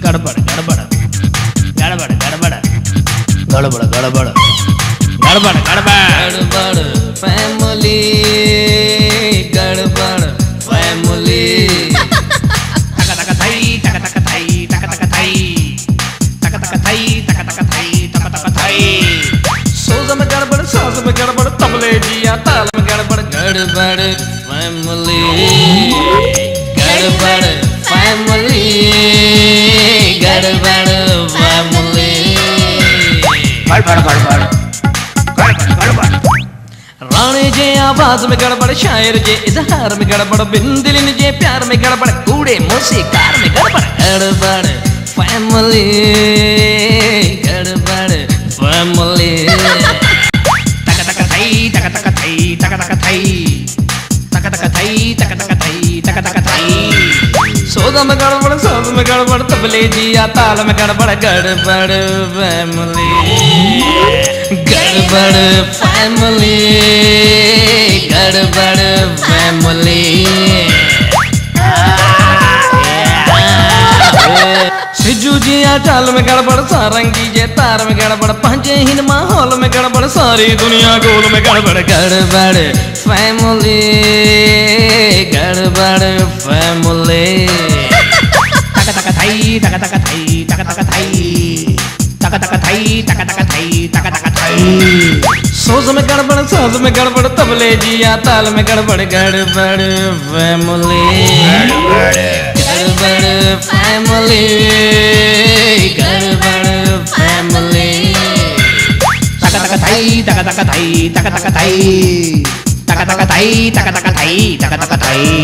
गड़बड़ गड़बड़ गड़बड़ गड़बड़ गड़बड़ गड़बड़ गड़बड़ गड़बड़ फैमिली गड़बड़ फैमिली तक तक थाई तक तक थाई तक तक थाई तक तक थाई तक तक थाई तक तक थाई सोज में गड़बड़ सास में गड़बड़ तबले जिया ताल में गड़बड़ गड़बड़ फैमिली गड़बड़ फैमिली गड़बड़ फैमिली गड़बड़ गड़बड़ गड़बड़ गड़बड़ रानी जे आवाज में गड़बड़ शायर जे इजहार में गड़बड़ बिन दिलिन जे प्यार में गड़बड़ कूड़े मौसीकार में गड़बड़ गड़बड़ फैमिली गड़बड़ फैमिली तक तक थाई तक तक थाई तक तक थाई तक तक थाई तक तक थाई तक तक थाई सोदा में गड़बड़ सास में गड़बड़ तबले जिया ताल में गड़बड़ गड़बड़ फैमिली गड़बड़ फैमिली गड़बड़ फैमिली सिजू जिया चाल में गड़बड़ सारंगी जे तार में गड़बड़ पंजे हिन माहौल में गड़बड़ सारी दुनिया गोल में गड़बड़ गड़बड़ फैमिली गड़बड़ फैमिली तक तक थाई तक तक थाई तक तक थाई तक तक थाई तक तक थाई तक तक थाई सोच में गड़बड़ सास में गड़बड़ तबले जिया ताल में गड़बड़ गड़बड़ फैमिली गड़बड़ फैमिली गड़बड़ फैमिली तक तक थाई तक तक थाई तक तक थाई तक तक थाई तक तक थाई तक तक थाई